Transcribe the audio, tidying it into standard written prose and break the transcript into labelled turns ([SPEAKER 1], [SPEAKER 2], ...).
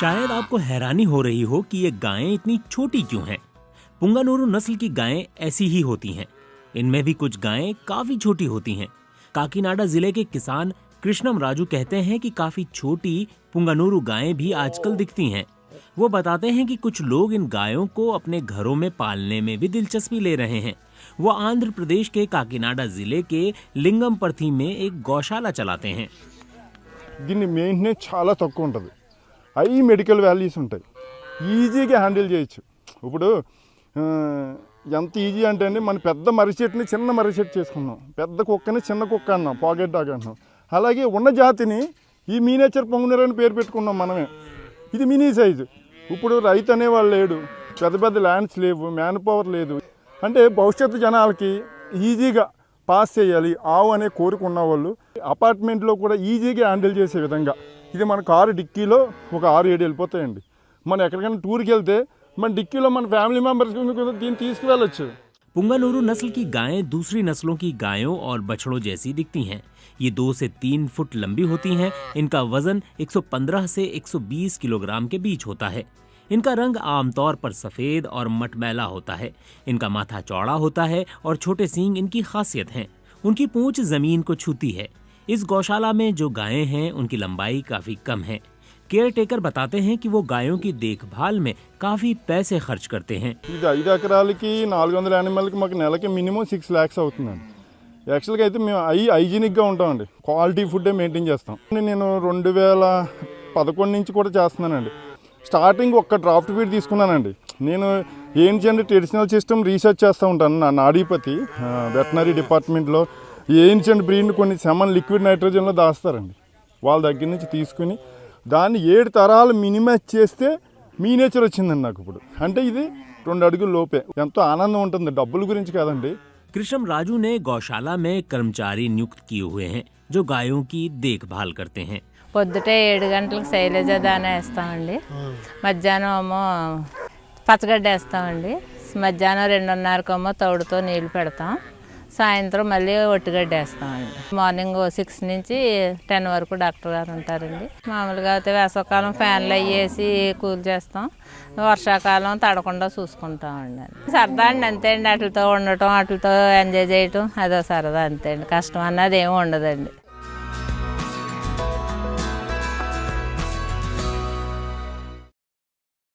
[SPEAKER 1] शायद आपको हैरानी हो रही हो कि ये गायें इतनी छोटी क्यों हैं। पुंगानुरु नस्ल की गायें ऐसी ही होती हैं। इनमें भी कुछ गायें काफी छोटी होती हैं। काकीनाडा जिले के किसान कृष्णम राजू कहते हैं कि काफी छोटी पुंगानुरु गायें भी आजकल दिखती हैं। वो बताते हैं कि कुछ लोग इन गायों को अपने घरों में पालने में भी दिलचस्पी ले रहे हैं। वो आंध्र प्रदेश के काकीनाडा जिले के लिंगमपर्थी में एक गौशाला चलाते हैं।
[SPEAKER 2] దీన్ని మెయింటెనెన్స్ చాలా తక్కువ ఉంటుంది, హై మెడికల్ వాల్యూస్ ఉంటాయి, ఈజీగా హ్యాండిల్ చేయొచ్చు. ఇప్పుడు ఎంత ఈజీ అంటే అండి, మన పెద్ద మర్రి చెట్టుని చిన్న మర్రి చెట్టు చేసుకున్నాం, పెద్ద కుక్కని చిన్న కుక్క అన్నాం, పాకెట్ డాగ్ అంటున్నాం. అలాగే ఉన్న జాతిని ఈ మీనేచర్ పొంగునర్ అని పేరు పెట్టుకున్నాం మనమే. ఇది మినీ సైజు. ఇప్పుడు రైతు అనేవాళ్ళు లేడు, పెద్ద పెద్ద ల్యాండ్స్ లేవు, మ్యాన్ పవర్ లేదు. అంటే భవిష్యత్తు జనాలకి ఈజీగా పాస్ చేయాలి ఆవు అనే కోరిక ఉన్నవాళ్ళు అపార్ట్మెంట్లో కూడా ఈజీగా హ్యాండిల్ చేసే విధంగా ఇది మన కారు డిక్కీలో ఒక 6-7 వెళ్ళిపోతాయండి. మనం ఎక్కడికైనా టూర్కి వెళ్తే మన డిక్కీలో మన ఫ్యామిలీ మెంబర్స్ దీన్ని తీసుకువెళ్ళొచ్చు.
[SPEAKER 1] पुंगानुरु नस्ल की गायें दूसरी नस्लों की गायों और बछड़ों जैसी दिखती हैं। ये 2 से 3 फुट लंबी होती हैं। इनका वजन 115 से 120 किलोग्राम के बीच होता है। इनका रंग आमतौर पर सफेद और मटमैला होता है। इनका माथा चौड़ा होता है और छोटे सींग इनकी खासियत हैं। उनकी पूंछ जमीन को छूती है। इस गौशाला में जो गायें हैं उनकी लंबाई काफी कम है। केयर टेकर बताते हैं कि वो गायों की देखभाल में काफी पैसे खर्च करते हैं।
[SPEAKER 2] ఇది 5 ఎకరాలకి 400 యానిమల్కి మాకు నెలకి మినిమం 6 lakhs అవుతుందండి. యాక్చువల్గా అయితే మేము హైజీనిక్గా ఉంటామండి, క్వాలిటీ ఫుడ్డే మెయింటైన్ చేస్తాం. నేను 2011 నుంచి కూడా చేస్తున్నానండి. స్టార్టింగ్ ఒక్క డ్రాఫ్ట్ ఫీడ్ తీసుకున్నానండి. నేను ఏన్షియంట్ ట్రెడిషనల్ సిస్టమ్ రీసెర్చ్ చేస్తూ ఉంటాను. నా నాడీపతి వెటనరీ డిపార్ట్మెంట్లో ఏన్షియంట్ బ్రీడ్ని కొన్ని సెమన్ లిక్విడ్ నైట్రోజన్లో దాస్తారండి. వాళ్ళ దగ్గర నుంచి తీసుకుని దాన్ని 7 తరాలు మినిమైజ్ చేస్తే మీనేచర్ వచ్చిందండి నాకు ఇప్పుడు. అంటే ఇది 2 అడుగుల లోపే. ఎంతో ఆనందం ఉంటుంది, డబ్బుల గురించి కాదండి.
[SPEAKER 1] कृष्णम राजू ने गौशाला में कर्मचारी नियुक्त किए हुए हैं जो गायों की देखभाल करते हैं।
[SPEAKER 3] పొద్దుటే 7 గంటలకు శైలజ దానా వేస్తామండి, మధ్యాహ్నం ఏమో పచ్చగడ్డ వేస్తామండి, మధ్యాహ్నం 2:30కేమో తౌడుతో నీళ్ళు పెడతాం, సాయంత్రం మళ్ళీ ఒట్టిగడ్డ వేస్తామండి. మార్నింగ్ 6 నుంచి 10 వరకు డాక్టర్ గారు ఉంటారండి. మామూలుగా అయితే వేసవకాలం ఫ్యాన్లు అయ్యేసి కూల్ చేస్తాం, వర్షాకాలం తడకుండా చూసుకుంటామండి. సరదా అండి, అంతే అండి. వాటితో ఉండటం, వాటితో ఎంజాయ్ చేయటం అదో సరదా, అంతే అండి. కష్టం అన్నది ఏమి ఉండదండి.